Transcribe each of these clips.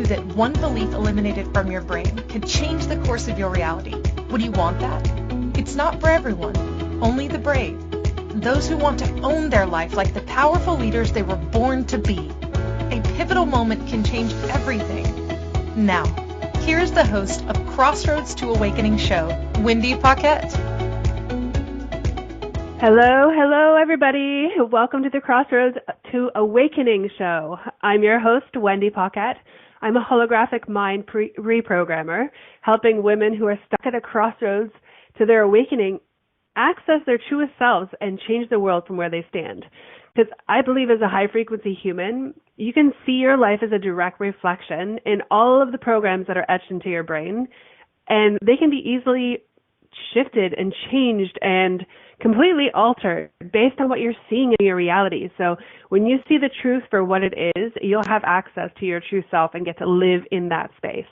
knew that one belief eliminated from your brain could change the course of your reality, would you want that? It's not for everyone, only the brave. Those who want to own their life like the powerful leaders they were born to be. A pivotal moment can change everything. Now, here's the host of Crossroads to Awakening show, Wendy Paquette. Hello, everybody. Welcome to the Crossroads to Awakening show. I'm your host, Wendy Paquette. I'm a holographic mind reprogrammer, helping women who are stuck at a crossroads to their awakening access their truest selves and change the world from where they stand. Because I believe as a high-frequency human, you can see your life as a direct reflection in all of the programs that are etched into your brain, and they can be easily shifted and changed and completely altered based on what you're seeing in your reality. So when you see the truth for what it is, you'll have access to your true self and get to live in that space.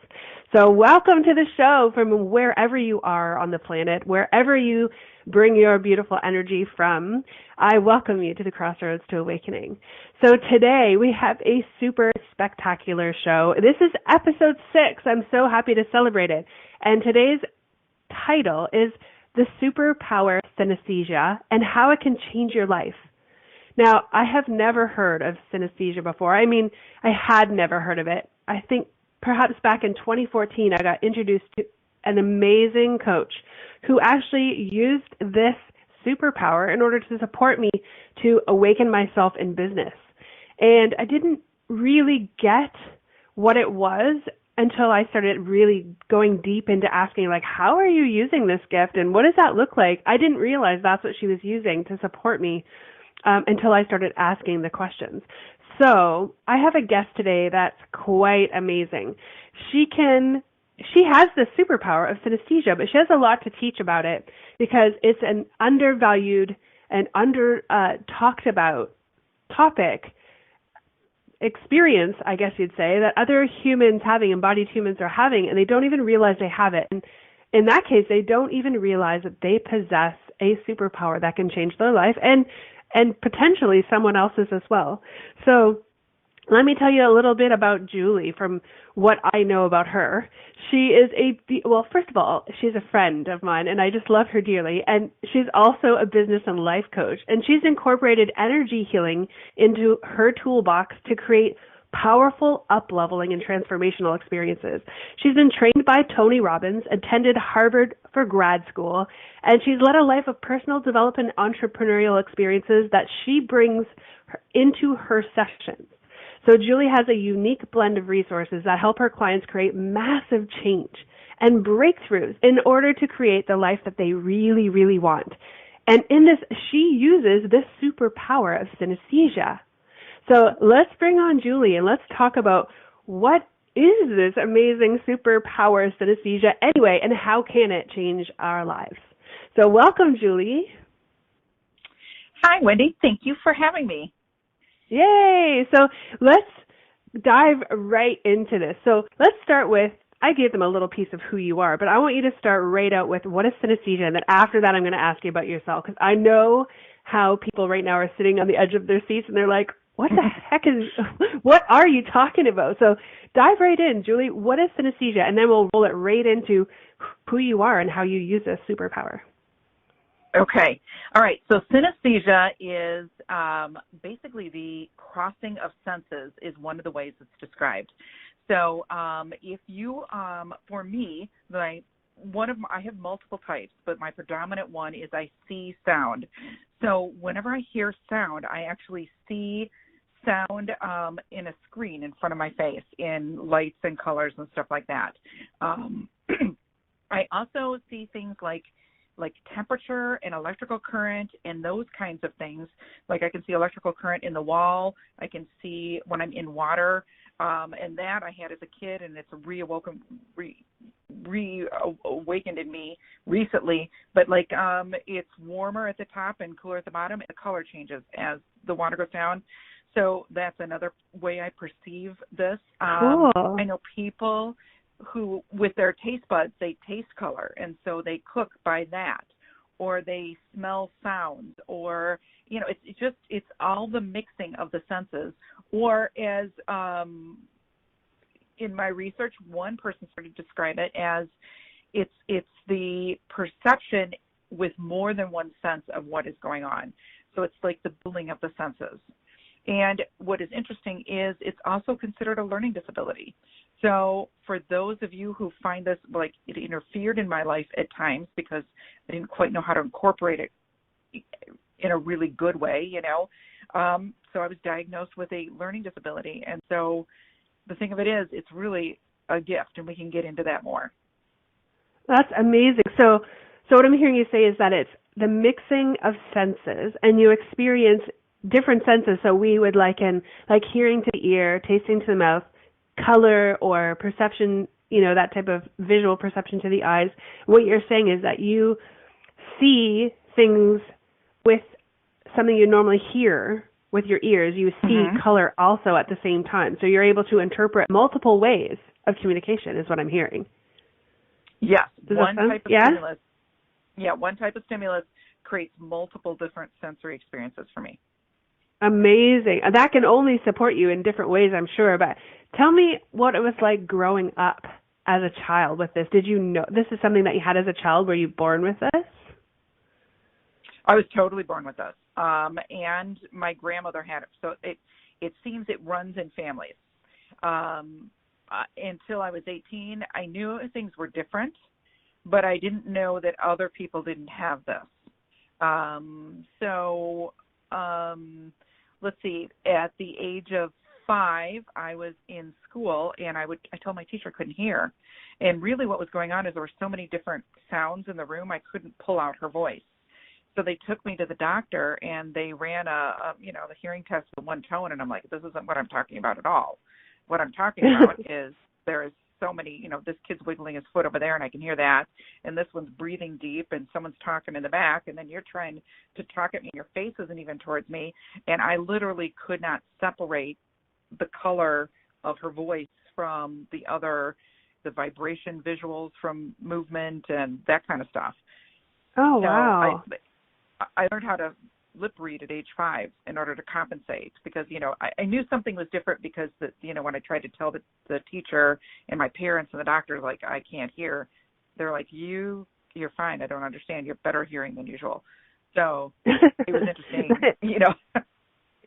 So welcome to the show from wherever you are on the planet, wherever you bring your beautiful energy from. I welcome you to the Crossroads to Awakening. So today we have a super spectacular show. This is episode 6. I'm so happy to celebrate it. And today's title is The Superpower Synesthesia and How It Can Change Your Life. Now, I have never heard of synesthesia before. I mean, I had never heard of it. I think perhaps back in 2014, I got introduced to an amazing coach who actually used this superpower in order to support me to awaken myself in business. And I didn't really get what it was until I started really going deep into asking, like, how are you using this gift and what does that look like? I didn't realize that's what she was using to support me until I started asking the questions. So I have a guest today that's quite amazing. She has the superpower of synesthesia, but she has a lot to teach about it because it's an undervalued and talked about topic, experience, I guess you'd say, that other embodied humans are having, and they don't even realize they have it. And in that case, they don't even realize that they possess a superpower that can change their life and potentially someone else's as well. So let me tell you a little bit about Juli from what I know about her. She is first of all, she's a friend of mine, and I just love her dearly. And she's also a business and life coach. And she's incorporated energy healing into her toolbox to create powerful up-leveling and transformational experiences. She's been trained by Tony Robbins, attended Harvard for grad school, and she's led a life of personal development entrepreneurial experiences that she brings into her sessions. So Juli has a unique blend of resources that help her clients create massive change and breakthroughs in order to create the life that they really, really want. And in this, she uses this superpower of synesthesia. So let's bring on Juli and let's talk about what is this amazing superpower of synesthesia anyway, and how can it change our lives? So welcome, Juli. Hi, Wendy. Thank you for having me. Yay! So let's dive right into this. So let's start with, I gave them a little piece of who you are, but I want you to start right out with what is synesthesia, and then after that I'm going to ask you about yourself, because I know how people right now are sitting on the edge of their seats and they're like, what are you talking about? So dive right in, Juli. What is synesthesia? And then we'll roll it right into who you are and how you use this superpower. Okay. All right. So synesthesia is basically the crossing of senses is one of the ways it's described. So if you, for me, I have multiple types, but my predominant one is I see sound. So whenever I hear sound, I actually see sound in a screen in front of my face in lights and colors and stuff like that. I also see things like temperature and electrical current and those kinds of things. Like I can see electrical current in the wall. I can see when I'm in water. And that I had as a kid, and it's reawakened in me recently. But it's warmer at the top and cooler at the bottom, and the color changes as the water goes down. So that's another way I perceive this. Cool. I know people who, with their taste buds, they taste color, and so they cook by that, or they smell sounds, or it's all the mixing of the senses. Or as in my research, one person started to describe it as it's the perception with more than one sense of what is going on. So it's like the building of the senses. And what is interesting is it's also considered a learning disability. So for those of you who find this, like, it interfered in my life at times because I didn't quite know how to incorporate it in a really good way, you know. So I was diagnosed with a learning disability. And so the thing of it is, it's really a gift, and we can get into that more. That's amazing. So what I'm hearing you say is that it's the mixing of senses, and you experience different senses. So we would liken like hearing to the ear, tasting to the mouth, color or perception, you know, that type of visual perception to the eyes. What you're saying is that you see things with something you normally hear with your ears. You see color also at the same time. So you're able to interpret multiple ways of communication is what I'm hearing. Yes. One type of stimulus. Yeah, one type of stimulus creates multiple different sensory experiences for me. Amazing. That can only support you in different ways, I'm sure. But tell me what it was like growing up as a child with this. Did you know this is something that you had as a child? Were you born with this? I was totally born with this. And my grandmother had it. So it seems it runs in families. Until I was 18, I knew things were different, but I didn't know that other people didn't have this. Let's see, at the age of 5, I was in school, and I told my teacher I couldn't hear. And really what was going on is there were so many different sounds in the room, I couldn't pull out her voice. So they took me to the doctor, and they ran the hearing test with one tone, and I'm like, this isn't what I'm talking about at all. What I'm talking about is there is so many, this kid's wiggling his foot over there, and I can hear that, and this one's breathing deep, and someone's talking in the back, and then you're trying to talk at me, and your face isn't even towards me, and I literally could not separate the color of her voice from the vibration visuals from movement and that kind of stuff. Oh, wow. I learned how to lip read at age 5 in order to compensate because, I knew something was different because, when I tried to tell the teacher and my parents and the doctors, like, I can't hear, they're like, you're fine. I don't understand. You're better hearing than usual. So it was interesting,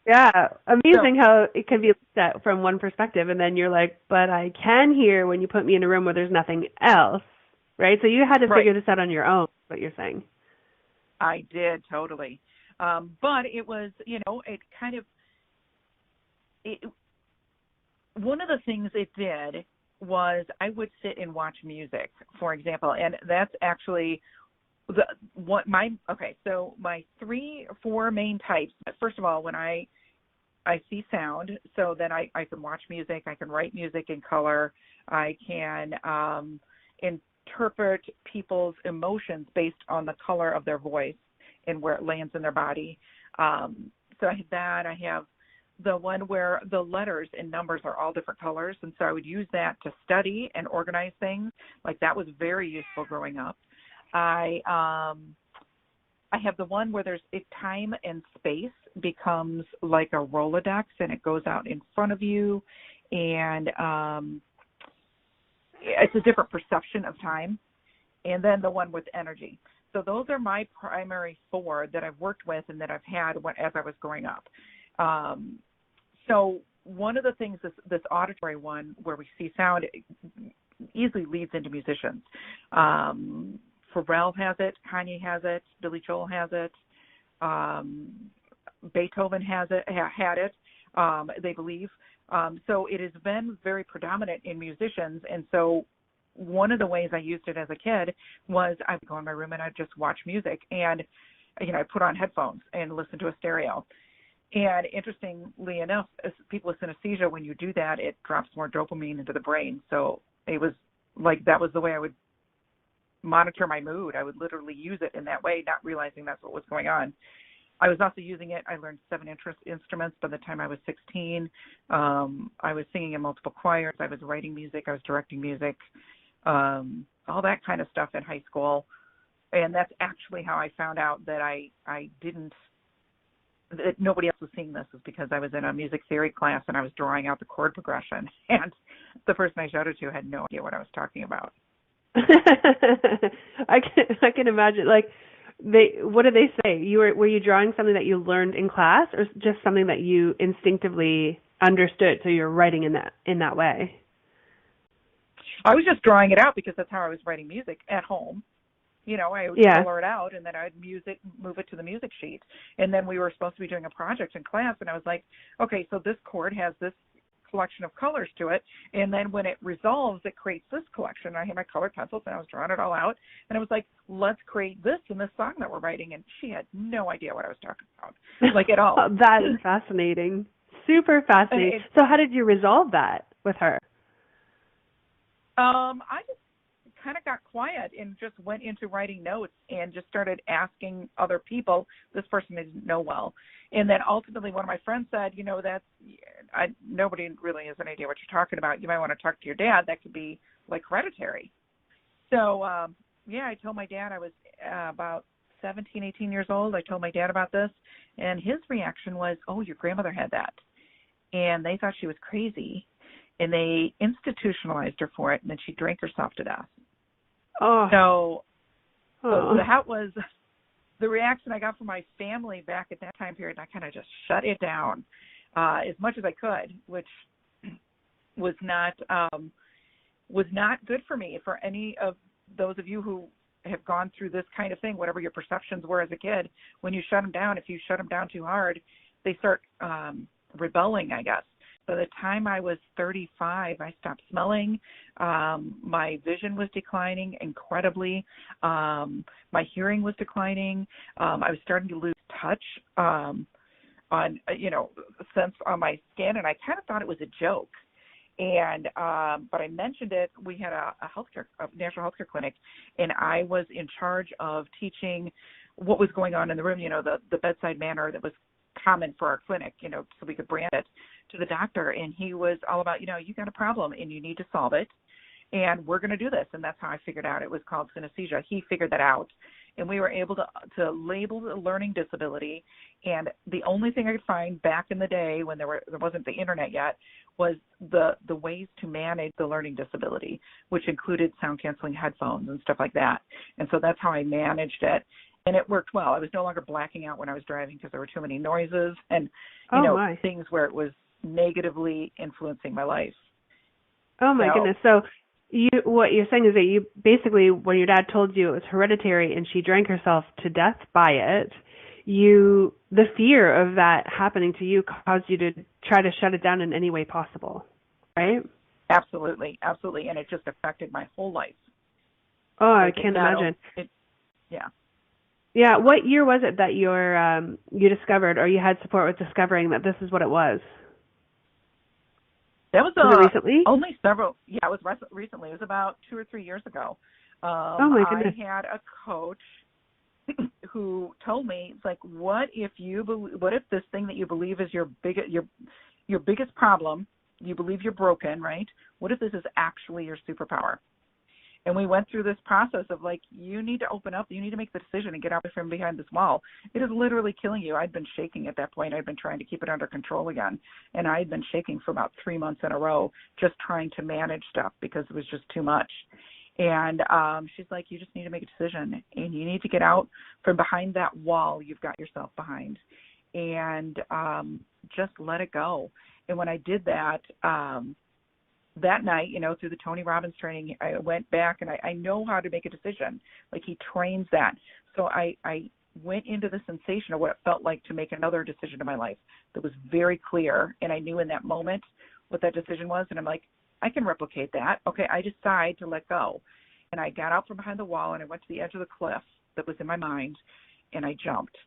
Yeah, amazing how it can be looked at from one perspective, and then you're like, but I can hear when you put me in a room where there's nothing else, right? So you had to figure this out on your own, what you're saying. I did, totally. But it was, one of the things it did was I would sit and watch music, for example, and that's actually so my 3 or 4 main types. First of all, when I see sound, so then I can watch music, I can write music in color, I can interpret people's emotions based on the color of their voice and where it lands in their body. So I have that. I have the one where the letters and numbers are all different colors, and so I would use that to study and organize things. Like, that was very useful growing up. I have the one where there's time and space becomes like a Rolodex, and it goes out in front of you, and it's a different perception of time. And then the one with energy. So those are my primary 4 that I've worked with and that I've had as I was growing up. So one of the things, this auditory one where we see sound easily leads into musicians. Pharrell has it, Kanye has it, Billy Joel has it, Beethoven had it, they believe. So it has been very predominant in musicians, and so one of the ways I used it as a kid was I would go in my room and I'd just watch music, and I put on headphones and listen to a stereo. And interestingly enough, as people with synesthesia, when you do that, it drops more dopamine into the brain. So it was like that was the way I would monitor my mood. I would literally use it in that way, not realizing that's what was going on. I was also using it. I learned 7 instruments by the time I was 16. I was singing in multiple choirs. I was writing music. I was directing music, all that kind of stuff in high school. And that's actually how I found out that I didn't that nobody else was seeing this is because I was in a music theory class and I was drawing out the chord progression, and the person I showed it to had no idea what I was talking about. I can imagine. Like, what did they say? Were you drawing something that you learned in class, or just something that you instinctively understood, so you're writing in that way? I was just drawing it out because that's how I was writing music at home. You know, I would color it out, and then I'd move it to the music sheet. And then we were supposed to be doing a project in class, and I was like, okay, so this chord has this collection of colors to it, and then when it resolves, it creates this collection. And I had my colored pencils, and I was drawing it all out, and I was like, let's create this in this song that we're writing. And she had no idea what I was talking about, like at all. That is fascinating. Super fascinating. So how did you resolve that with her? I just kind of got quiet and just went into writing notes and just started asking other people. This person I didn't know well. And then ultimately one of my friends said, you know, nobody really has an idea what you're talking about. You might want to talk to your dad. That could be like hereditary. So, I told my dad. I was about 17, 18 years old. I told my dad about this, and his reaction was, oh, your grandmother had that. And they thought she was crazy. And they institutionalized her for it, and then she drank herself to death. So that was the reaction I got from my family back at that time period. And I kind of just shut it down as much as I could, which was not good for me. For any of those of you who have gone through this kind of thing, whatever your perceptions were as a kid, when you shut them down, if you shut them down too hard, they start rebelling, I guess. By the time I was 35, I stopped smelling. My vision was declining incredibly. My hearing was declining. I was starting to lose touch on, sense on my skin, and I kind of thought it was a joke. And but I mentioned it. We had a national healthcare clinic, and I was in charge of teaching what was going on in the room. You know, the bedside manner that was common for our clinic, you know, so we could brand it to the doctor. And he was all about, you know, you got a problem and you need to solve it, and we're going to do this. And that's how I figured out it was called synesthesia. He figured that out, and we were able to label the learning disability. And the only thing I could find back in the day when there wasn't the internet yet was the ways to manage the learning disability, which included sound canceling headphones and stuff like that. And so that's how I managed it. And it worked well. I was no longer blacking out when I was driving because there were too many noises and, things where it was negatively influencing my life. Oh, my goodness. So what you're saying is that you basically, when your dad told you it was hereditary and she drank herself to death by it, the fear of that happening to you caused you to try to shut it down in any way possible, right? Absolutely. Absolutely. And it just affected my whole life. Oh, I can't imagine. Yeah. What year was it that you discovered, or you had support with discovering that this is what it was? That was it recently? Only several. Yeah, it was recently. It was about 2 or 3 years ago. Oh my goodness! I had a coach who told me, it's like, what if this thing that you believe is your biggest problem, you believe you're broken, right? What if this is actually your superpower? And we went through this process of, like, you need to open up. You need to make the decision and get out from behind this wall. It is literally killing you. I'd been shaking at that point. I'd been trying to keep it under control again. And I had been shaking for about 3 months in a row, just trying to manage stuff because it was just too much. And she's like, you just need to make a decision. And you need to get out from behind that wall you've got yourself behind. And just let it go. And when I did that, that night, through the Tony Robbins training, I went back and I know how to make a decision. Like, he trains that. So I went into the sensation of what it felt like to make another decision in my life that was very clear. And I knew in that moment what that decision was. And I'm like, I can replicate that. Okay, I decide to let go. And I got out from behind the wall and I went to the edge of the cliff that was in my mind, and I jumped.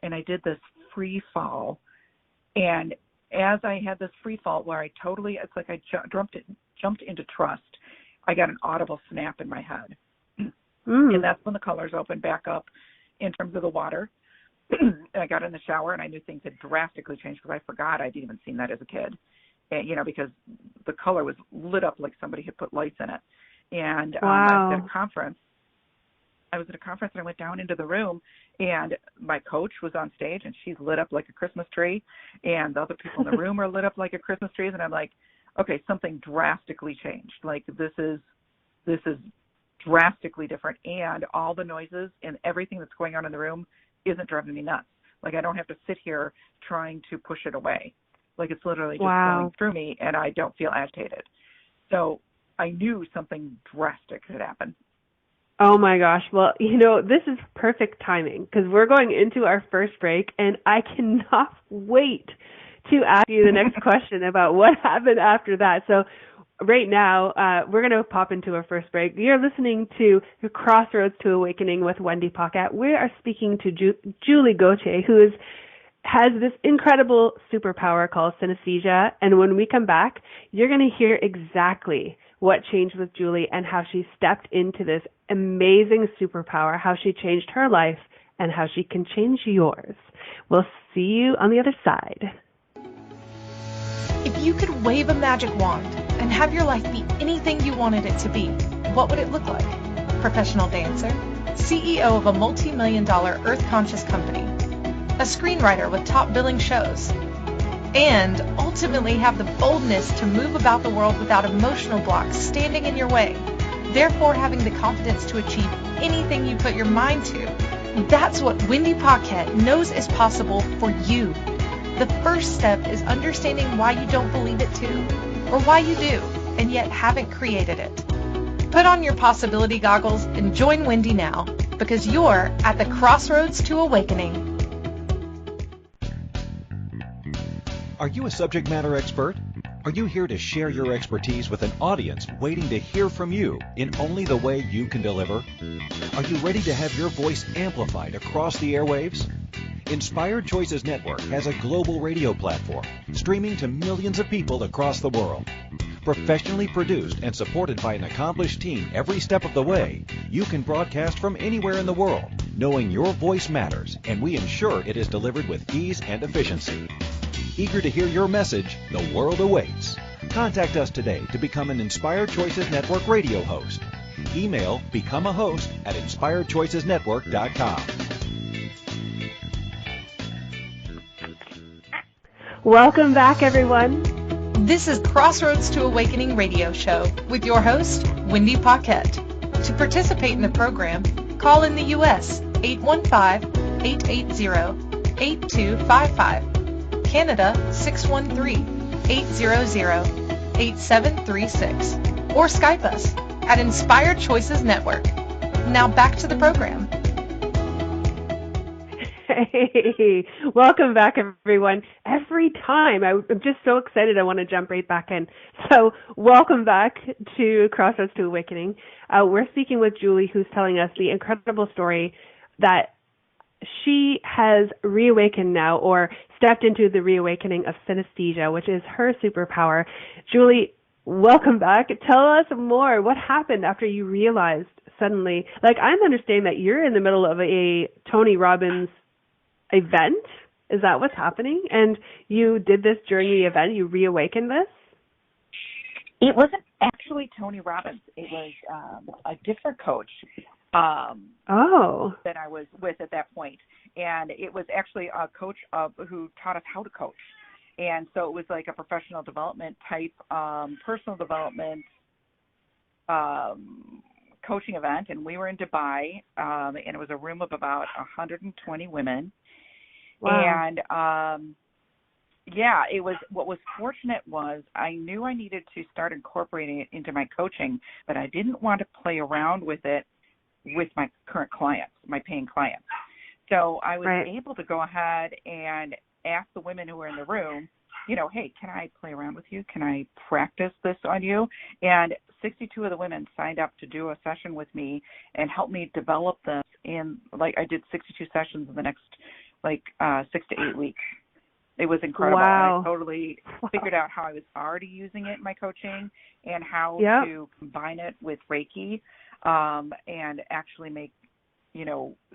And I did this free fall. And as I had this free fall where it's like I jumped into trust, I got an audible snap in my head. And that's when the colors opened back up in terms of the water. And I got in the shower and I knew things had drastically changed because I forgot I'd even seen that as a kid. And, because the color was lit up like somebody had put lights in it. And I was at a conference. I was at a conference and I went down into the room and my coach was on stage and she's lit up like a Christmas tree and the other people in the room are lit up like a Christmas tree. And I'm like, okay, something drastically changed. Like this is drastically different, and all the noises and everything that's going on in the room isn't driving me nuts. Like I don't have to sit here trying to push it away. Like it's literally just going through me and I don't feel agitated. So I knew something drastic had happened. Oh my gosh. Well, this is perfect timing because we're going into our first break and I cannot wait to ask you the next question about what happened after that. So right now, we're going to pop into our first break. You're listening to the Crossroads to Awakening with Wendy Paquette. We are speaking to Juli Gauthier, who has this incredible superpower called synesthesia. And when we come back, you're going to hear exactly what changed with Juli and how she stepped into this amazing superpower, how she changed her life, and how she can change yours. We'll see you on the other side. If you could wave a magic wand and have your life be anything you wanted it to be, what would it look like? Professional dancer, CEO of a multi-million-dollar earth-conscious company, a screenwriter with top billing shows, and ultimately have the boldness to move about the world without emotional blocks standing in your way, therefore having the confidence to achieve anything you put your mind to. That's what Wendy Paquette knows is possible for you. The first step is understanding why you don't believe it too, or why you do, and yet haven't created it. Put on your possibility goggles and join Wendy now, because you're at the Crossroads to Awakening. Are you a subject matter expert? Are you here to share your expertise with an audience waiting to hear from you in only the way you can deliver? Are you ready to have your voice amplified across the airwaves? Inspired Choices Network has a global radio platform streaming to millions of people across the world. Professionally produced and supported by an accomplished team every step of the way, you can broadcast from anywhere in the world, knowing your voice matters, and we ensure it is delivered with ease and efficiency. Eager to hear your message, the world awaits. Contact us today to become an Inspired Choices Network radio host. Email becomeahost@inspiredchoicesnetwork.com. Welcome back, everyone. This is Crossroads to Awakening radio show with your host, Wendy Paquette. To participate in the program, call in the U.S. 815-880-8255. Canada 613-800-8736. Or Skype us at Inspired Choices Network. Now back to the program. Hey, welcome back, everyone. Every time, I'm just so excited I want to jump right back in. So welcome back to Crossroads to Awakening. We're speaking with Juli, who's telling us the incredible story that she has reawakened now, or stepped into the reawakening of synesthesia, which is her superpower. Juli, welcome back. Tell us more. What happened after you realized suddenly, like I'm understanding that you're in the middle of a Tony Robbins event? Is that what's happening? And you did this during the event? You reawakened this? It wasn't actually Tony Robbins. It was a different coach that I was with at that point. And it was actually a coach who taught us how to coach. And so it was like a professional development type, personal development coaching event. And we were in Dubai, and it was a room of about 120 women. Wow. And it was, what was fortunate was I knew I needed to start incorporating it into my coaching, but I didn't want to play around with it with my current clients, my paying clients. So I was able to go ahead and ask the women who were in the room, hey, can I play around with you? Can I practice this on you? And 62 of the women signed up to do a session with me and help me develop this in, I did 62 sessions in the next 6 to 8 weeks. It was incredible. Wow. And I totally figured out how I was already using it in my coaching and how to combine it with Reiki and actually make,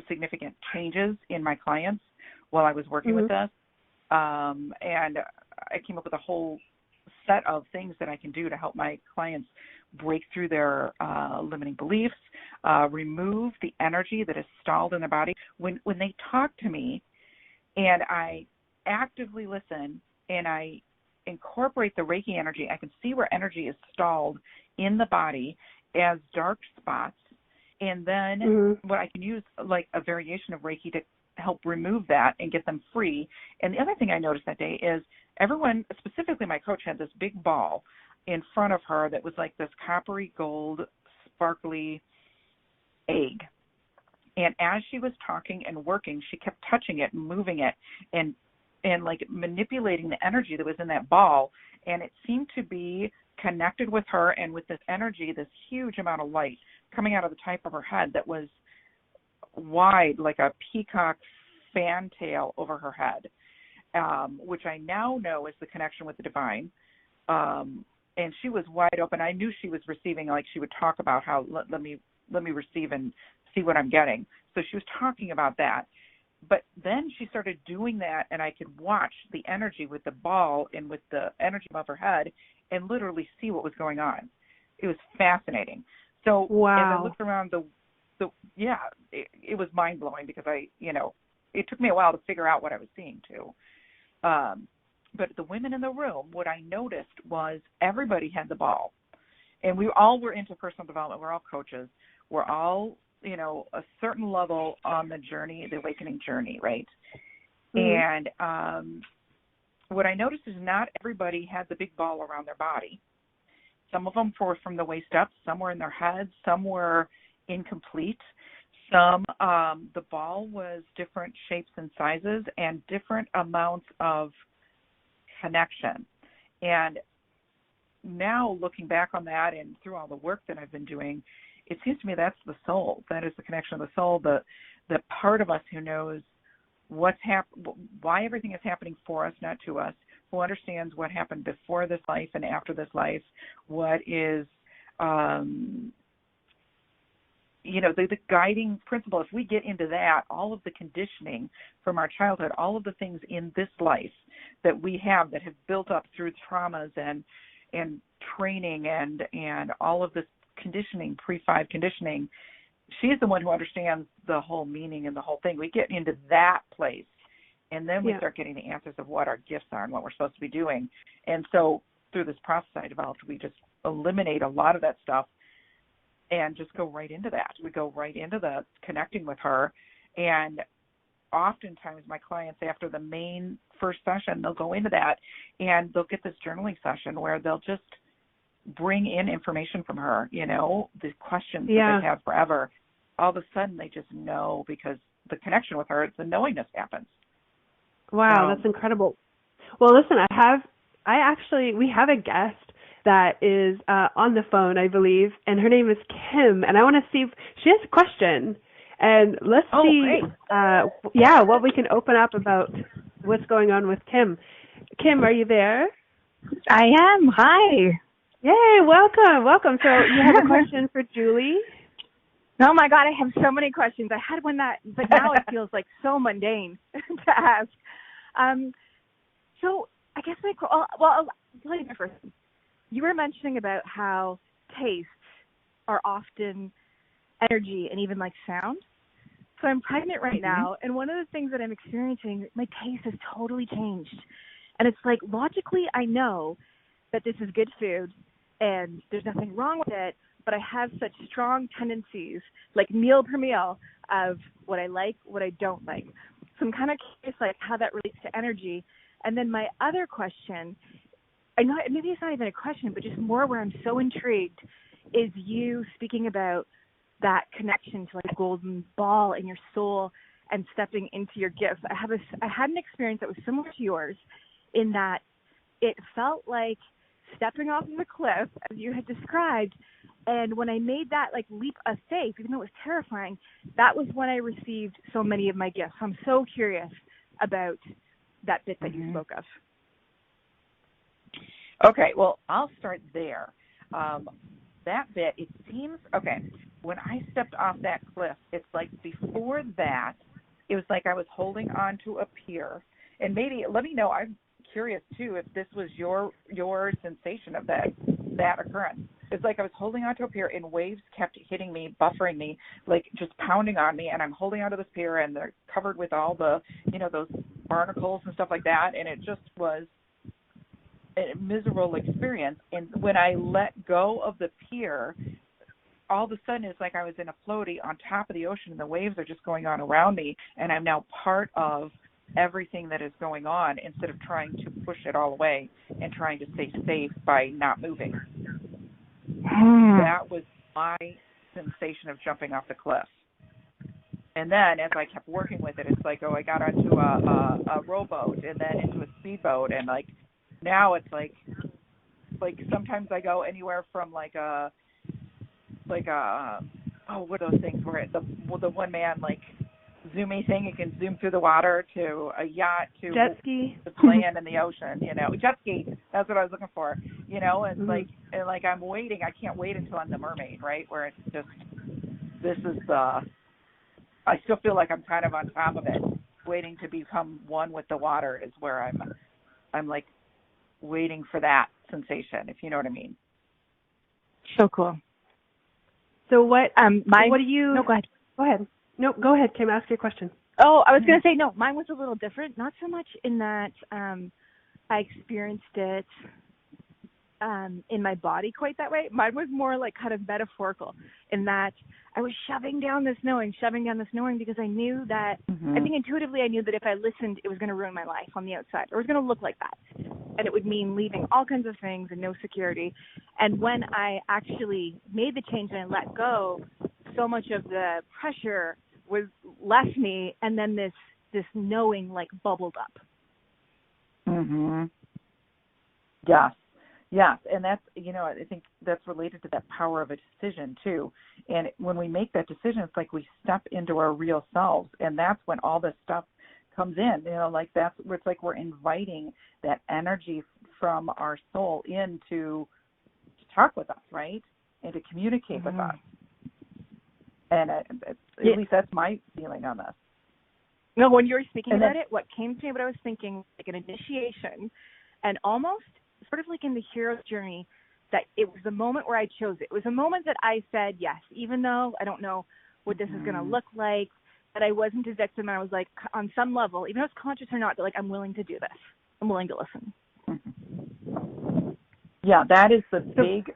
significant changes in my clients while I was working with this. And I came up with a whole set of things that I can do to help my clients break through their limiting beliefs, remove the energy that is stalled in their body. When they talk to me and I actively listen and I incorporate the Reiki energy, I can see where energy is stalled in the body as dark spots. And then what I can use, like a variation of Reiki, to help remove that and get them free. And the other thing I noticed that day is everyone, specifically my coach, had this big ball in front of her that was like this coppery gold, sparkly egg. And as she was talking and working, she kept touching it and moving it and like manipulating the energy that was in that ball. And it seemed to be connected with her and with this energy, this huge amount of light coming out of the top of her head that was wide, like a peacock fantail over her head, which I now know is the connection with the divine. And she was wide open. I knew she was receiving, like she would talk about how, let me receive and see what I'm getting. So she was talking about that. But then she started doing that, and I could watch the energy with the ball and with the energy above her head and literally see what was going on. It was fascinating. So as I looked around it was mind-blowing because it took me a while to figure out what I was seeing too. But the women in the room, what I noticed was everybody had the ball. And we all were into personal development. We're all coaches. We're all, a certain level on the journey, the awakening journey, right? And what I noticed is not everybody had the big ball around their body. Some of them were from the waist up. Some were in their heads. Some were incomplete. Some, the ball was different shapes and sizes and different amounts of connection. And now looking back on that and through all the work that I've been doing, it seems to me that's the soul. That is the connection of the soul, the part of us who knows why everything is happening for us, not to us, who understands what happened before this life and after this life, what is, the guiding principle. If we get into that, all of the conditioning from our childhood, all of the things in this life that we have that have built up through traumas and training and all of this conditioning, pre-5 conditioning, she's the one who understands the whole meaning and the whole thing. We get into that place, and then we start getting the answers of what our gifts are and what we're supposed to be doing. And so through this process I developed, we just eliminate a lot of that stuff and just go right into that. We go right into the connecting with her. And oftentimes my clients, after the main first session, they'll go into that and they'll get this journaling session where they'll just bring in information from her, the questions that they have forever. All of a sudden they just know because the connection with her, the knowingness happens. Wow, that's incredible. Well, listen, we have a guest that is on the phone, I believe, and her name is Kim, and I want to see if she has a question. And let's see, what we can open up about what's going on with Kim. Kim, are you there? I am. Hi. Yay, welcome. So you have a question for Juli? Oh my God, I have so many questions. I had one but now it feels like so mundane to ask. So I guess I'll tell you my first one. You were mentioning about how tastes are often energy and even like sound. So I'm pregnant right now, and one of the things that I'm experiencing, my taste has totally changed. And it's like, logically, I know that this is good food and there's nothing wrong with it, but I have such strong tendencies, like meal per meal, of what I like, what I don't like. So I'm kind of curious, like, how that relates to energy. And then my other question, I know maybe it's not even a question, but just more where I'm so intrigued, is you speaking about that connection to like a golden ball in your soul and stepping into your gifts. I had an experience that was similar to yours in that it felt like stepping off of a cliff, as you had described. And when I made that like leap of faith, even though it was terrifying, that was when I received so many of my gifts. So I'm so curious about that bit that you spoke of. Okay, well, I'll start there. That bit, it seems, when I stepped off that cliff, it's like before that, it was like I was holding on to a pier. And maybe, let me know, I'm curious too if this was your sensation of that occurrence. It's like I was holding onto a pier and waves kept hitting me, buffering me, like just pounding on me, and I'm holding onto this pier and they're covered with all the, those barnacles and stuff like that, and it just was a miserable experience. And when I let go of the pier, all of a sudden it's like I was in a floaty on top of the ocean and the waves are just going on around me, and I'm now part of everything that is going on instead of trying to push it all away and trying to stay safe by not moving. That was my sensation of jumping off the cliff. And then as I kept working with it, it's like, I got onto a rowboat and then into a speedboat, and like now it's like sometimes I go anywhere from what are those things where the one man like zoomy thing, you can zoom through the water, to a yacht, to jet ski, to land in the ocean, jet ski, that's what I was looking for, and like I'm waiting, I can't wait until I'm the mermaid, right, where it's just, I still feel like I'm kind of on top of it, waiting to become one with the water is where I'm like waiting for that sensation, if you know what I mean. So cool. So what do you, no, go ahead. Go ahead. No, go ahead, Kim, ask your question. Oh, I was going to say, no, mine was a little different. Not so much in that I experienced it in my body quite that way. Mine was more like kind of metaphorical in that I was shoving down this knowing because I knew that, I think intuitively I knew that if I listened, it was going to ruin my life on the outside, or it was going to look like that. And it would mean leaving all kinds of things and no security. And when I actually made the change and I let go, so much of the pressure left me, and then this knowing like bubbled up. Yes, and that's, I think that's related to that power of a decision too. And when we make that decision, it's like we step into our real selves, and that's when all this stuff comes in. Like that's where it's like we're inviting that energy from our soul in to talk with us, right, and to communicate with us. And at least that's my feeling on this. No, when you were speaking about it, what came to me, what I was thinking, like an initiation, and almost sort of like in the hero's journey, that it was the moment where I chose it. It was a moment that I said yes, even though I don't know what this is going to look like, that I wasn't a victim, and I was like, on some level, even though it's conscious or not, that like I'm willing to do this. I'm willing to listen. Yeah, that is the big,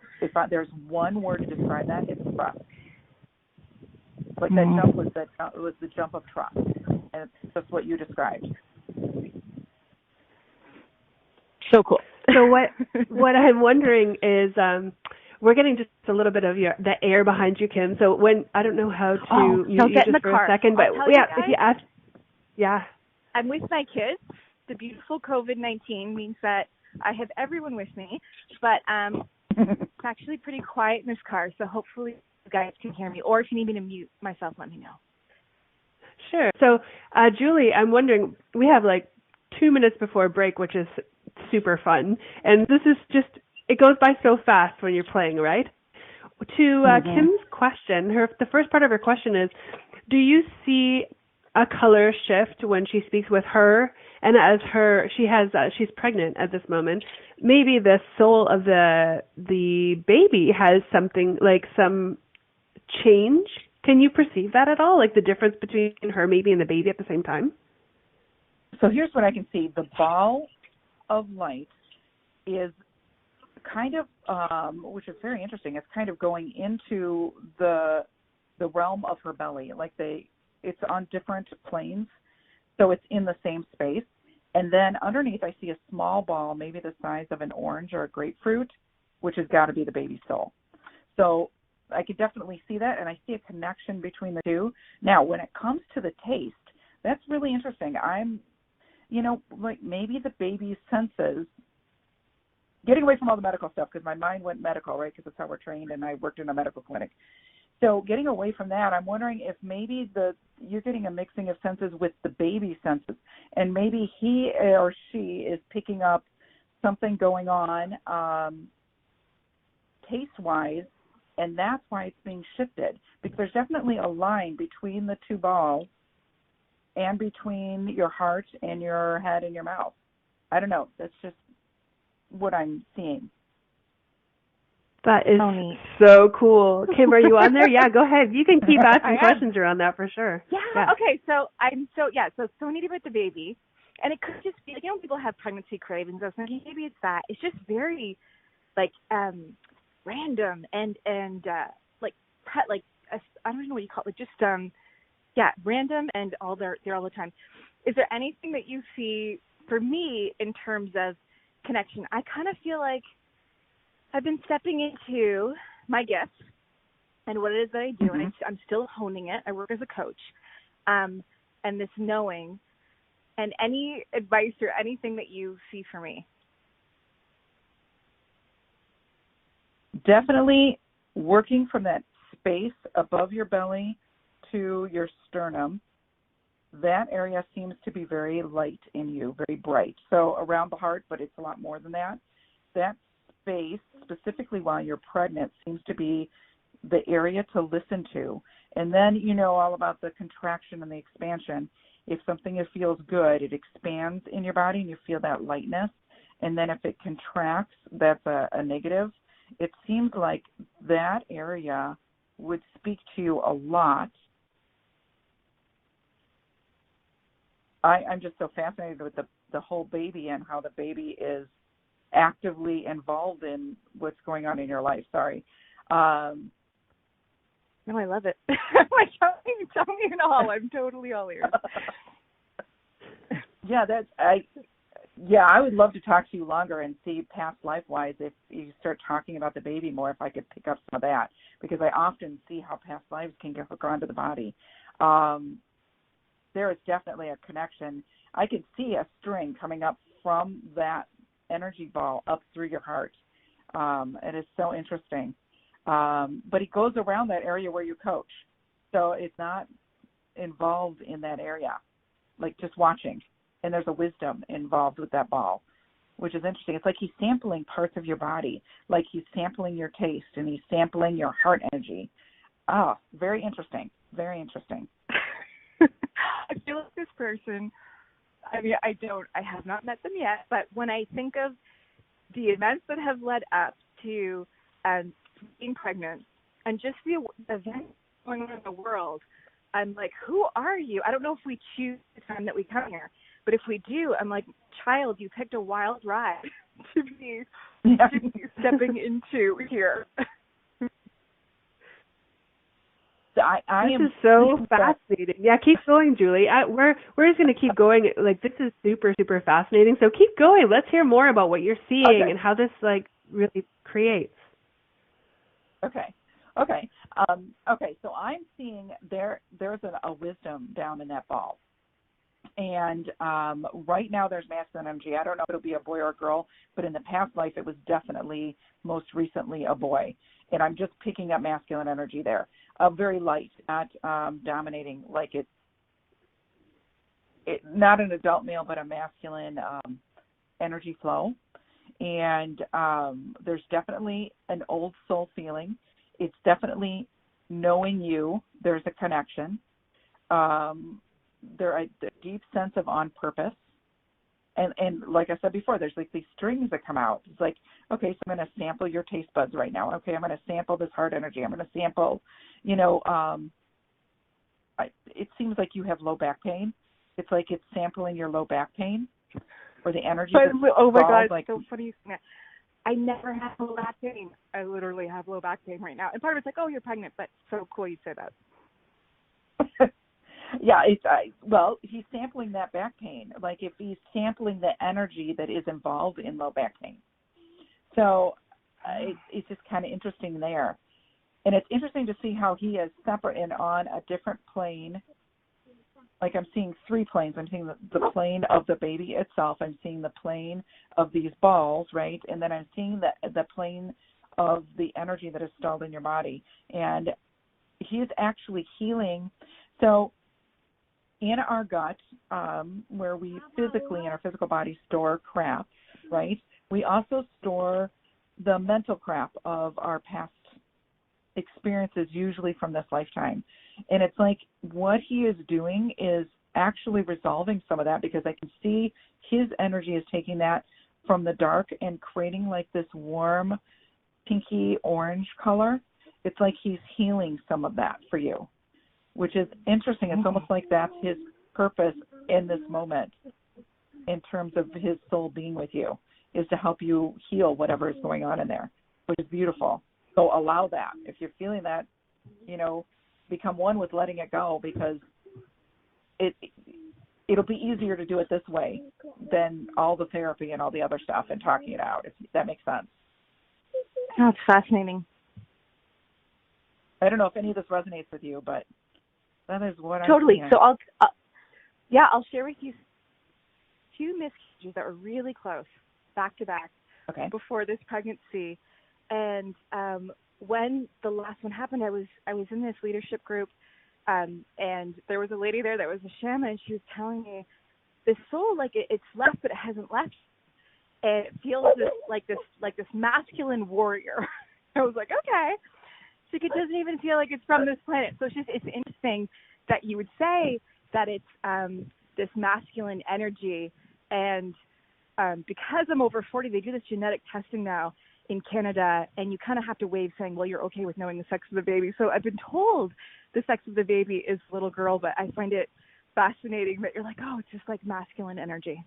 there's one word to describe that, it's trust. Like that jump was the jump of trust, and it's just what you described. So cool. So what I'm wondering is, we're getting just a little bit of the air behind you, Kim. So when I don't know how to you get in the car for a second, but if you ask, I'm with my kids. The beautiful COVID-19 means that I have everyone with me, but it's actually pretty quiet in this car. So hopefully you guys can hear me, or if you need me to mute myself, let me know. Sure. So, Julie, I'm wondering, we have like 2 minutes before break, which is super fun, and this is just, it goes by so fast when you're playing, right? To Kim's question, the first part of her question is, do you see a color shift when she speaks with her, and as she's pregnant at this moment, maybe the soul of the baby has something like some change? Can you perceive that at all, like the difference between her maybe and the baby at the same time? So here's what I can see. The ball of light is kind of, which is very interesting, it's kind of going into the realm of her belly. Like it's on different planes, so it's in the same space. And then underneath I see a small ball, maybe the size of an orange or a grapefruit, which has got to be the baby's soul. So I could definitely see that, and I see a connection between the two. Now, when it comes to the taste, that's really interesting. I'm, like maybe the baby's senses, getting away from all the medical stuff, because my mind went medical, right, because that's how we're trained, and I worked in a medical clinic. So getting away from that, I'm wondering if maybe you're getting a mixing of senses with the baby's senses, and maybe he or she is picking up something going on taste-wise, and that's why it's being shifted, because there's definitely a line between the two balls and between your heart and your head and your mouth. I don't know. That's just what I'm seeing. That is Tony. so cool. Kim, are you on there? Yeah, go ahead. You can keep asking questions around that for sure. Yeah. Okay. So so many about the baby, and it could just be like, people have pregnancy cravings. I was thinking maybe it's that. It's just very like random and I don't know what you call it. Just random and they're all the time. Is there anything that you see for me in terms of connection? I kind of feel like I've been stepping into my gifts and what it is that I do, and I'm still honing it. I work as a coach, and this knowing, and any advice or anything that you see for me. Definitely working from that space above your belly to your sternum. That area seems to be very light in you, very bright. So around the heart, but it's a lot more than that. That space, specifically while you're pregnant, seems to be the area to listen to. And then you know all about the contraction and the expansion. If something feels good, it expands in your body and you feel that lightness. And then if it contracts, that's a negative. It seems like that area would speak to you a lot. I'm just so fascinated with the whole baby and how the baby is actively involved in what's going on in your life. Sorry. No, I love it. Like, tell me in all. I'm totally all ears. I would love to talk to you longer and see past life-wise if you start talking about the baby more, if I could pick up some of that, because I often see how past lives can get hooked onto the body. There is definitely a connection. I could see a string coming up from that energy ball up through your heart. It is so interesting. But it goes around that area where you coach. So it's not involved in that area, like just watching. And there's a wisdom involved with that ball, which is interesting. It's like he's sampling parts of your body, like he's sampling your taste and he's sampling your heart energy. Oh, very interesting. Very interesting. I feel like this person, I mean, I have not met them yet, but when I think of the events that have led up to being pregnant and just the events going on in the world, I'm like, who are you? I don't know if we choose the time that we come here, but if we do, I'm like, child, you picked a wild ride to be stepping into here. This is so fascinating. Yeah, keep going, Julie. We're just going to keep going. Like, this is super, super fascinating. So keep going. Let's hear more about what you're seeing and how this, like, really creates. Okay. So I'm seeing there's a wisdom down in that ball. And right now there's masculine energy. I don't know if it'll be a boy or a girl, but in the past life it was definitely most recently a boy. And I'm just picking up masculine energy there. Very light, not dominating, like it not an adult male, but a masculine energy flow. And there's definitely an old soul feeling. It's definitely knowing you. There's a connection. There a deep sense of on purpose. And like I said before, there's like these strings that come out. It's like, okay, so I'm going to sample your taste buds right now. Okay, I'm going to sample this heart energy. I'm going to sample, it seems like you have low back pain. It's like it's sampling your low back pain or the energy. Oh my God, like, so funny. I never have low back pain. I literally have low back pain right now. And part of it's like, oh, you're pregnant, but so cool you say that. Yeah, he's sampling that back pain. Like if he's sampling the energy that is involved in low back pain. So it's just kind of interesting there. And it's interesting to see how he is separate and on a different plane. Like I'm seeing 3 planes. I'm seeing the plane of the baby itself. I'm seeing the plane of these balls, right? And then I'm seeing the plane of the energy that is stalled in your body. And he's actually healing. So in our gut, where we physically, in our physical body, store crap, right? We also store the mental crap of our past experiences, usually from this lifetime. And it's like what he is doing is actually resolving some of that, because I can see his energy is taking that from the dark and creating like this warm pinky orange color. It's like he's healing some of that for you, which is interesting. It's almost like that's his purpose in this moment in terms of his soul being with you, is to help you heal whatever is going on in there, which is beautiful. So allow that. If you're feeling that, become one with letting it go, because it'll be easier to do it this way than all the therapy and all the other stuff and talking it out, if that makes sense. Oh, it's fascinating. I don't know if any of this resonates with you, but that is what totally. I'm So I'll share with you two miscarriages that were really close, back to back, before this pregnancy. And when the last one happened, I was in this leadership group, and there was a lady there that was a shaman, and she was telling me this soul, like it's left, but it hasn't left, and it feels like this masculine warrior. I was like, okay. She's like, it doesn't even feel like it's from this planet. So it's interesting that you would say that it's this masculine energy, and because I'm over 40, they do this genetic testing now in Canada, and you kind of have to wave saying, well, you're okay with knowing the sex of the baby. So I've been told the sex of the baby is little girl, but I find it fascinating that you're like, oh, it's just like masculine energy.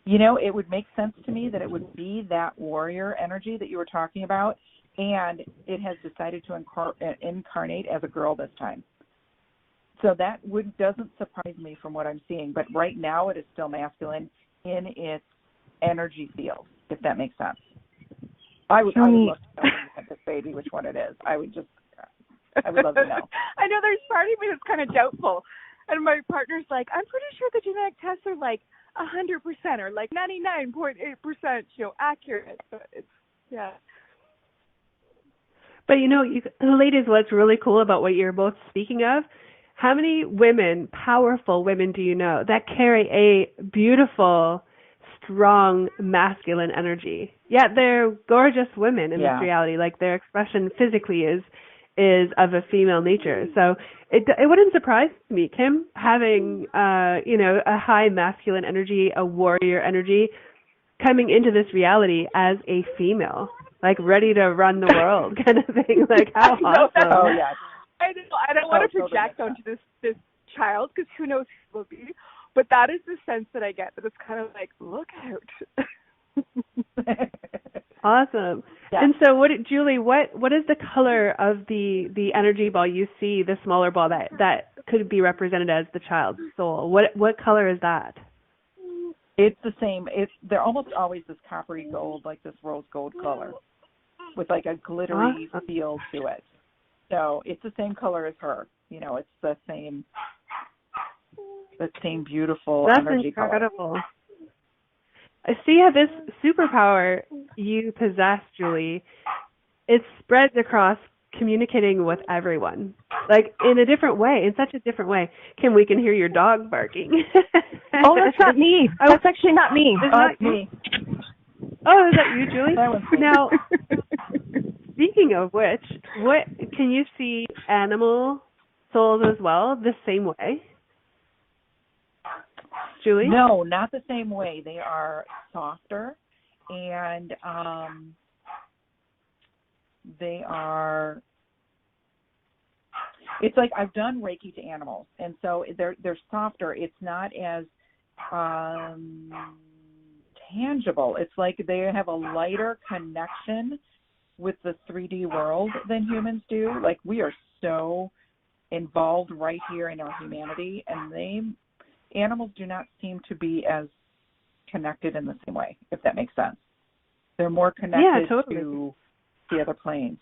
It would make sense to me that it would be that warrior energy that you were talking about, and it has decided to incarnate as a girl this time. So that doesn't surprise me from what I'm seeing, but right now it is still masculine in its energy field, if that makes sense. I would love to know at this baby which one it is. I would love to know. I know there's part of me that's kind of doubtful, and my partner's like, I'm pretty sure the genetic tests are like 100% or like 99.8%, accurate. But it's, yeah. But ladies, what's really cool about what you're both speaking of, how many women, powerful women, do you know that carry a beautiful, strong, masculine energy? Yet they're gorgeous women in this reality. Like their expression physically is of a female nature. So it wouldn't surprise me, Kim, having a high masculine energy, a warrior energy, coming into this reality as a female, like ready to run the world, kind of thing. Like how awesome! Oh yeah. I don't want to project onto this child, because who knows who it will be. But that is the sense that I get, that it's kind of like, look out. Awesome. Yeah. And so, Julie, what is the color of the energy ball you see, the smaller ball that could be represented as the child's soul? What color is that? It's the same. They're almost always this coppery gold, like this rose gold color, with like a glittery feel to it. So it's the same color as her. It's the same beautiful energy color. That's incredible. I see how this superpower you possess, Julie, it spreads across communicating with everyone, like in a different way, in such a different way. Kim, we can hear your dog barking. Oh, that's not me. That's actually not me. That's me. Oh, is that you, Julie? That was me. Now, speaking of which, what can you see animal souls as well the same way? Julie? No, not the same way. They are softer, and it's like I've done Reiki to animals, and so they're softer. It's not as tangible. It's like they have a lighter connection with the 3D world than humans do. Like we are so involved right here in our humanity, and animals do not seem to be as connected in the same way, if that makes sense. They're more connected to the other planes.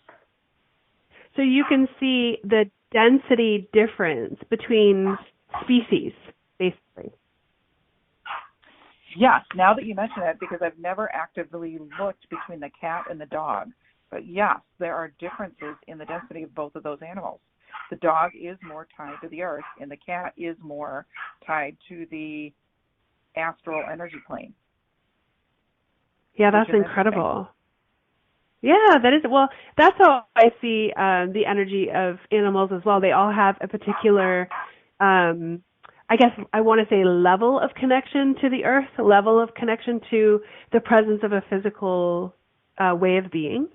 So you can see the density difference between species, basically. Yes, now that you mention it, because I've never actively looked between the cat and the dog. But yes, there are differences in the density of both of those animals. The dog is more tied to the earth, and the cat is more tied to the astral energy plane. Yeah, that's incredible. Yeah, that is. Well, that's how I see the energy of animals as well. They all have a particular I guess I want to say level of connection to the earth, level of connection to the presence of a physical way of being.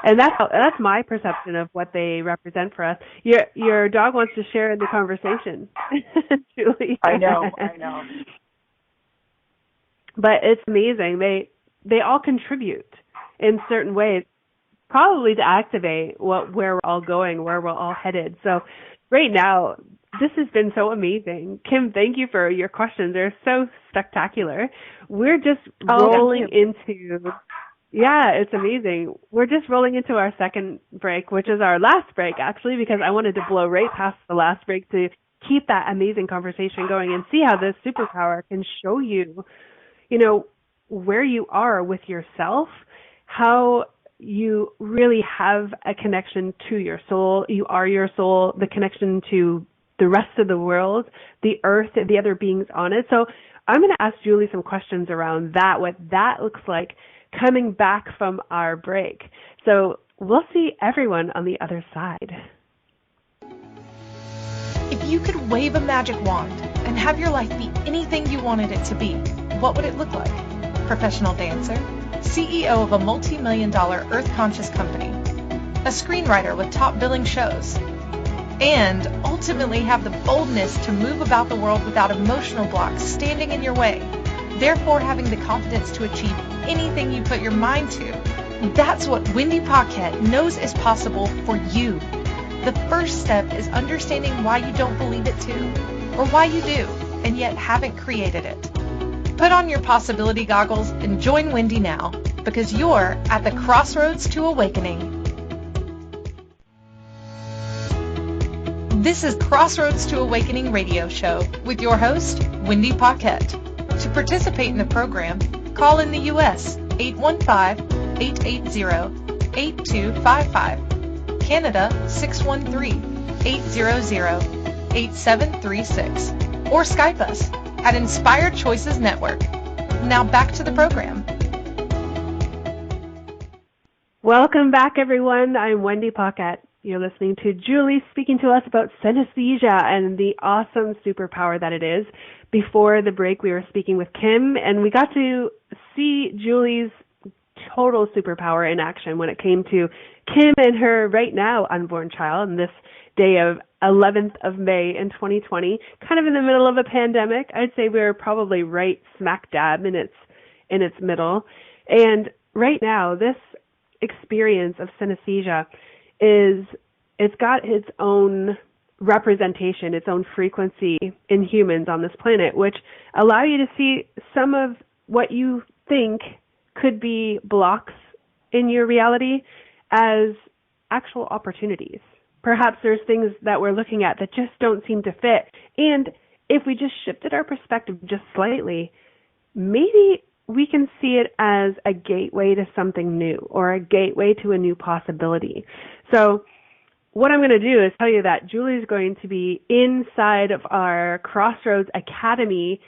And that's my perception of what they represent for us. Your dog wants to share in the conversation, Julie. I know. But it's amazing. They all contribute in certain ways, probably to activate where we're all going, where we're all headed. So right now, this has been so amazing. Kim, thank you for your questions. They're so spectacular. We're just rolling into... Yeah, it's amazing. We're just rolling into our second break, which is our last break, actually, because I wanted to blow right past the last break to keep that amazing conversation going and see how this superpower can show you, where you are with yourself, how you really have a connection to your soul. You are your soul, the connection to the rest of the world, the earth, the other beings on it. So I'm going to ask Julie some questions around that, what that looks like, coming back from our break. So we'll see everyone on the other side. If you could wave a magic wand and have your life be anything you wanted it to be, what would it look like? Professional dancer, CEO of a multi-million-dollar earth-conscious company, a screenwriter with top billing shows, and ultimately have the boldness to move about the world without emotional blocks standing in your way, therefore having the confidence to achieve anything you put your mind to. That's what Wendy Paquette knows is possible for you. The first step is understanding why you don't believe it too, or why you do, and yet haven't created it. Put on your possibility goggles and join Wendy now, because you're at the Crossroads to Awakening. This is Crossroads to Awakening radio show with your host, Wendy Paquette. To participate in the program, call in the U.S. 815-880-8255, Canada 613-800-8736, or Skype us at Inspired Choices Network. Now back to the program. Welcome back, everyone. I'm Wendy Paquette. You're listening to Julie speaking to us about synesthesia and the awesome superpower that it is. Before the break, we were speaking with Kim, and we got to see Julie's total superpower in action when it came to Kim and her right now unborn child on this day of 11th of May in 2020, kind of in the middle of a pandemic. I'd say we're probably right smack dab in its middle. And right now, this experience of synesthesia it's got its own representation, its own frequency in humans on this planet, which allow you to see some of what you think could be blocks in your reality as actual opportunities. Perhaps there's things that we're looking at that just don't seem to fit. And if we just shifted our perspective just slightly, maybe we can see it as a gateway to something new or a gateway to a new possibility. So what I'm going to do is tell you that Julie's going to be inside of our Crossroads Academy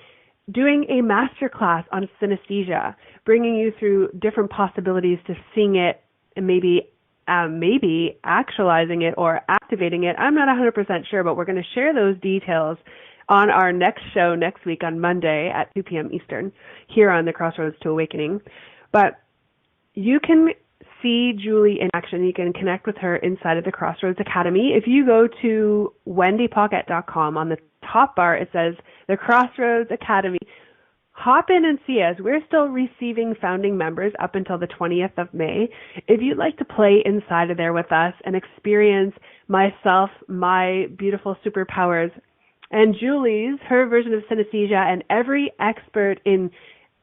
doing a masterclass on synesthesia, bringing you through different possibilities to seeing it and maybe actualizing it or activating it. I'm not 100% sure, but we're going to share those details on our next show next week on Monday at 2 p.m. Eastern here on the Crossroads to Awakening. But you can see Julie in action. You can connect with her inside of the Crossroads Academy. If you go to wendypaquette.com, on the top bar it says the Crossroads Academy. Hop in and see us. We're still receiving founding members up until the 20th of May. If you'd like to play inside of there with us and experience myself, my beautiful superpowers, and Julie's, her version of synesthesia, and every expert in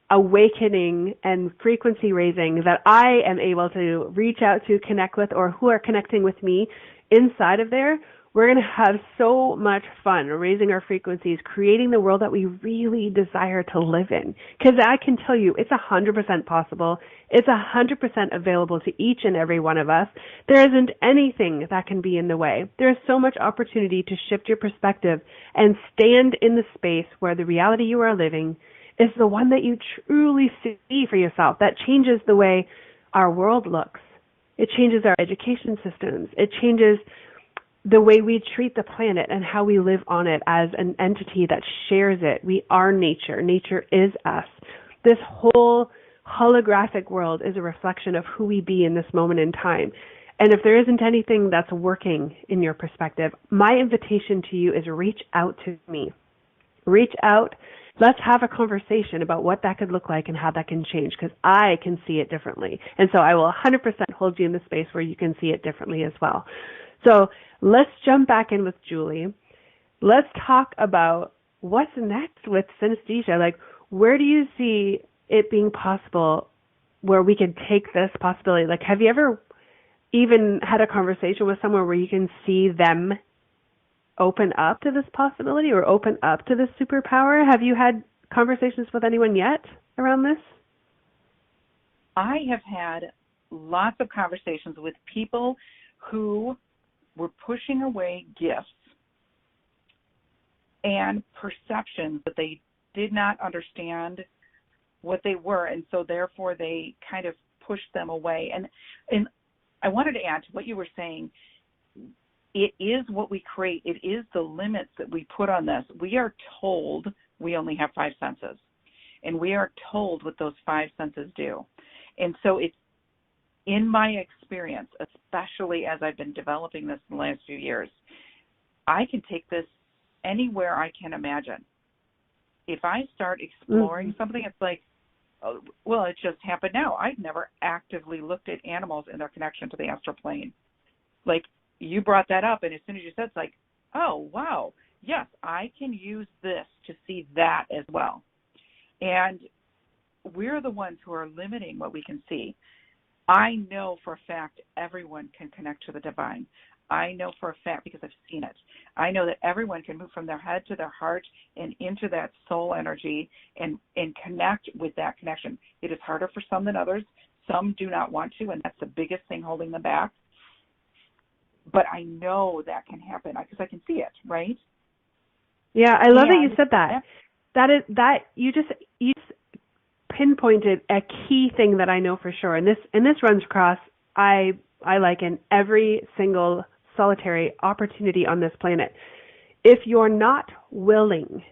awakening and frequency raising that I am able to reach out to, connect with, or who are connecting with me inside of there, we're going to have so much fun raising our frequencies, creating the world that we really desire to live in. Because I can tell you, it's 100% possible. It's 100% available to each and every one of us. There isn't anything that can be in the way. There's so much opportunity to shift your perspective and stand in the space where the reality you are living is the one that you truly see for yourself. That changes the way our world looks. It changes our education systems. It changes the way we treat the planet and how we live on it as an entity that shares it. We are nature. Nature is us. This whole holographic world is a reflection of who we be in this moment in time. And if there isn't anything that's working in your perspective, my invitation to you is reach out to me. Reach out. Let's have a conversation about what that could look like and how that can change, because I can see it differently. And so I will 100% hold you in the space where you can see it differently as well. So let's jump back in with Juli. Let's talk about what's next with synesthesia. Like, where do you see it being possible where we could take this possibility? Like, have you ever even had a conversation with someone where you can see them open up to this possibility or open up to this superpower? Have you had conversations with anyone yet around this? I have had lots of conversations with people who were pushing away gifts and perceptions that they did not understand what they were, and so therefore they kind of pushed them away. And I wanted to add to what you were saying. It is what we create. It is the limits that we put on this. We are told we only have 5 senses, and we are told what those 5 senses do. And so it's, in my experience, especially as I've been developing this in the last few years, I can take this anywhere I can imagine. If I start exploring something, it's like, oh, well, it just happened now. I've never actively looked at animals and their connection to the astral plane. Like, you brought that up, and as soon as you said, it's like, oh, wow, yes, I can use this to see that as well. And we're the ones who are limiting what we can see. I know for a fact everyone can connect to the divine. I know for a fact because I've seen it. I know that everyone can move from their head to their heart and into that soul energy and connect with that connection. It is harder for some than others. Some do not want to, and that's the biggest thing holding them back. But I know that can happen because I can see it, right? Yeah, I love that you said that. You just pinpointed a key thing that I know for sure, and this runs across I liken every single solitary opportunity on this planet. If you're not willing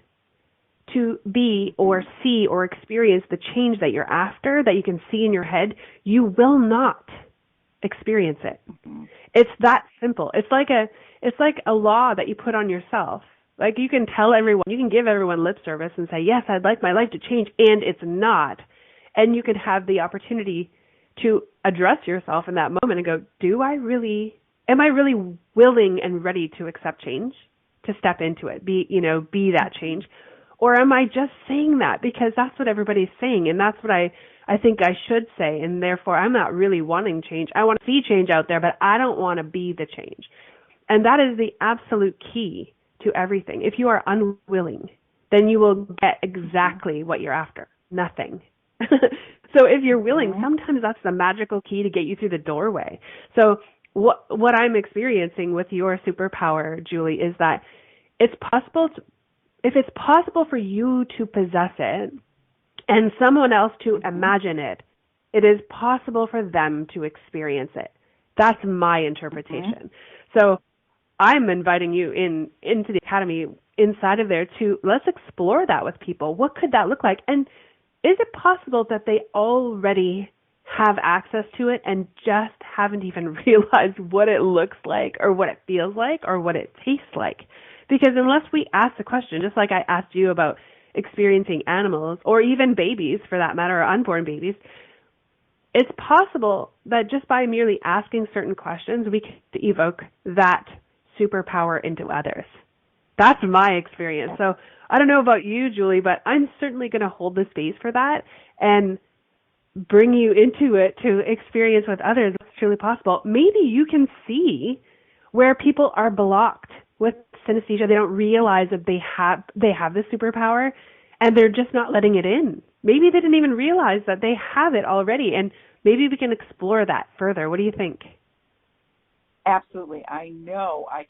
to be or see or experience the change that you're after, that you can see in your head, you will not experience it. It's that simple. It's like a law that you put on yourself. Like, you can tell everyone, you can give everyone lip service and say, yes, I'd like my life to change, and it's not. And you can have the opportunity to address yourself in that moment and go, am I really willing and ready to accept change, to step into it, be that change? Or am I just saying that because that's what everybody's saying, and that's what I think I should say, and therefore I'm not really wanting change. I want to see change out there, but I don't want to be the change. And that is the absolute key to everything. If you are unwilling, then you will get exactly what you're after, nothing. So if you're willing, sometimes that's the magical key to get you through the doorway. So what I'm experiencing with your superpower, Juli, is that it's possible if it's possible for you to possess it and someone else to imagine it, it is possible for them to experience it. That's my interpretation. So I'm inviting you into the academy inside of there to let's explore that with people. What could that look like? And is it possible that they already have access to it and just haven't even realized what it looks like or what it feels like or what it tastes like? Because unless we ask the question, just like I asked you about experiencing animals or even babies for that matter, or unborn babies, it's possible that just by merely asking certain questions, we can evoke that superpower into others. That's my experience. So I don't know about you, Juli, but I'm certainly going to hold the space for that and bring you into it to experience with others what's truly possible. Maybe you can see where people are blocked with synesthesia. They don't realize that they have this superpower and they're just not letting it in. Maybe they didn't even realize that they have it already, and maybe we can explore that further. What do you think? Absolutely. I know I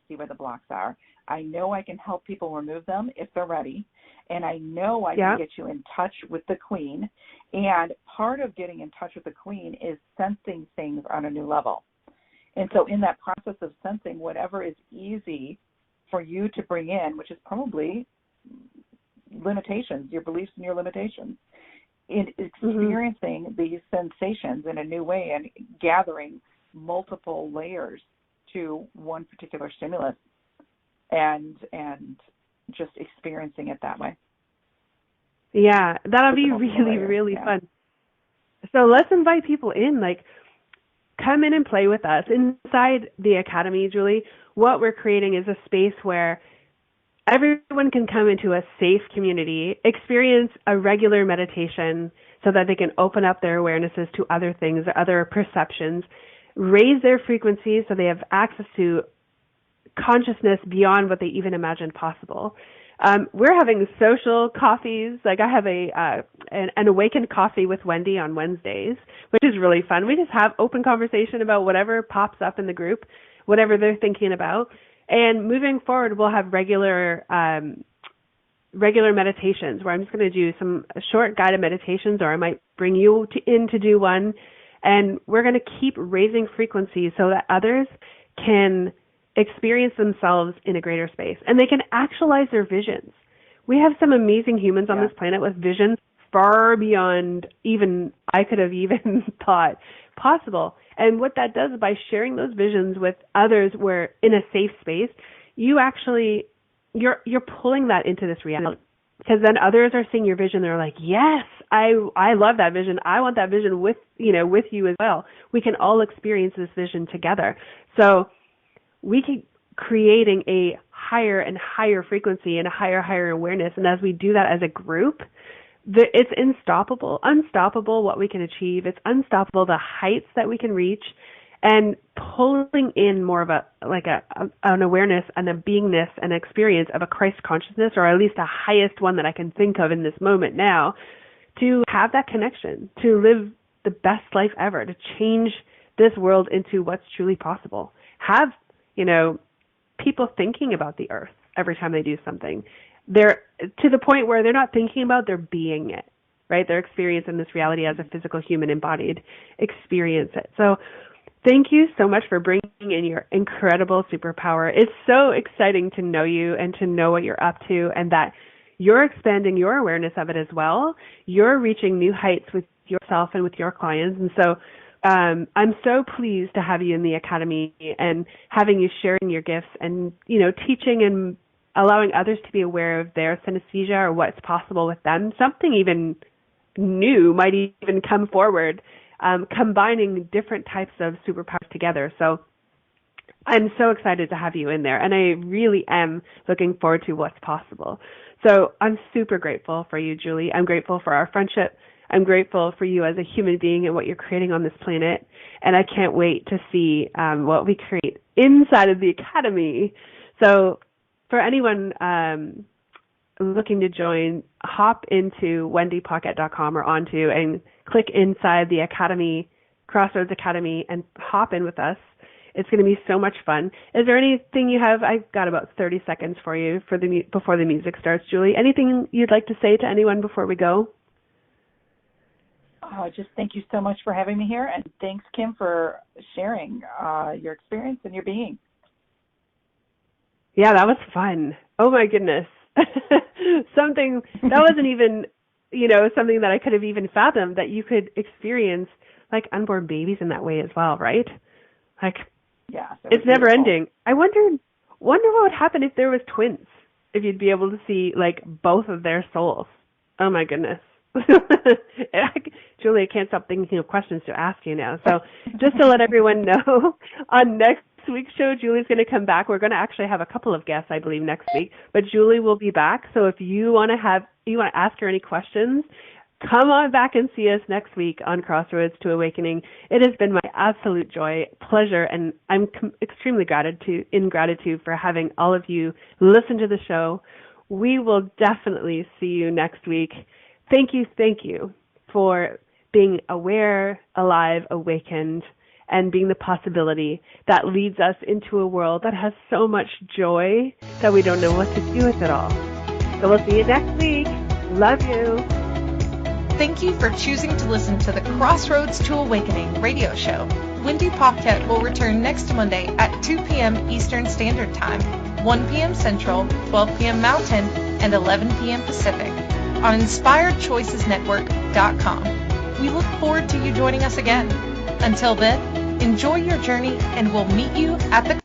see where the blocks are. I know I can help people remove them if they're ready. And I know I can get you in touch with the queen. And part of getting in touch with the queen is sensing things on a new level. And so in that process of sensing, whatever is easy for you to bring in, which is probably limitations, your beliefs and your limitations, in experiencing these sensations in a new way and gathering multiple layers to one particular stimulus and just experiencing it that way. Yeah, that'll be really, really fun. So let's invite people in, like, come in and play with us. Inside the Academy, Julie, what we're creating is a space where everyone can come into a safe community, experience a regular meditation so that they can open up their awarenesses to other things, other perceptions, raise their frequencies so they have access to consciousness beyond what they even imagined possible. We're having social coffees. Like, I have an awakened coffee with Wendy on Wednesdays, which is really fun. We just have open conversation about whatever pops up in the group, whatever they're thinking about. And moving forward, we'll have regular meditations where I'm just going to do some short guided meditations, or I might bring you in to do one. And we're going to keep raising frequencies so that others can experience themselves in a greater space, and they can actualize their visions. We have some amazing humans on this planet with visions far beyond even I could have even thought possible. And what that does is, by sharing those visions with others, where in a safe space, you actually you're pulling that into this reality. Because then others are seeing your vision. They're like, yes, I love that vision. I want that vision with you as well. We can all experience this vision together. So we keep creating a higher and higher frequency and a higher awareness. And as we do that as a group, it's unstoppable what we can achieve. It's unstoppable the heights that we can reach, and pulling in more of an awareness and a beingness and experience of a Christ consciousness, or at least a highest one that I can think of in this moment now, to have that connection, to live the best life ever, to change this world into what's truly possible. Have people thinking about the earth every time they do something. They're to the point where they're not thinking about, they're being it, right? They're experiencing this reality as a physical human embodied experience it. So thank you so much for bringing in your incredible superpower. It's so exciting to know you and to know what you're up to, and that you're expanding your awareness of it as well. You're reaching new heights with yourself and with your clients. And so I'm so pleased to have you in the Academy and having you sharing your gifts and, teaching and allowing others to be aware of their synesthesia or what's possible with them. Something even new might even come forward, combining different types of superpowers together. So I'm so excited to have you in there, and I really am looking forward to what's possible. So I'm super grateful for you, Julie. I'm grateful for our friendship. I'm grateful for you as a human being and what you're creating on this planet. And I can't wait to see what we create inside of the Academy. So for anyone looking to join, hop into wendypaquette.com or onto and click inside the Academy, Crossroads Academy, and hop in with us. It's going to be so much fun. Is there anything you have? I've got about 30 seconds for you before the music starts, Julie. Anything you'd like to say to anyone before we go? Just thank you so much for having me here, and thanks, Kim, for sharing your experience and your being. Yeah, that was fun. Oh my goodness. Something that wasn't even, something that I could have even fathomed, that you could experience like unborn babies in that way as well, right? Like, yeah, it's never ending. I wonder what would happen if there was twins, if you'd be able to see like both of their souls. Oh my goodness. Julie, I can't stop thinking of questions to ask you now. So just to let everyone know, on next week's show, Julie's going to come back. We're going to actually have a couple of guests, I believe, next week, but Julie will be back. So if you want to ask her any questions, come on back and see us next week on Crossroads to Awakening. It has been my absolute joy, pleasure, and I'm extremely in gratitude for having all of you listen to the show. We will definitely see you next week. Thank you for being aware, alive, awakened, and being the possibility that leads us into a world that has so much joy that we don't know what to do with it all. So we'll see you next week. Love you. Thank you for choosing to listen to the Crossroads to Awakening radio show. Wendy Paquette will return next Monday at 2 p.m. Eastern Standard Time, 1 p.m. Central, 12 p.m. Mountain, and 11 p.m. Pacific on InspiredChoicesNetwork.com. We look forward to you joining us again. Until then, enjoy your journey, and we'll meet you at the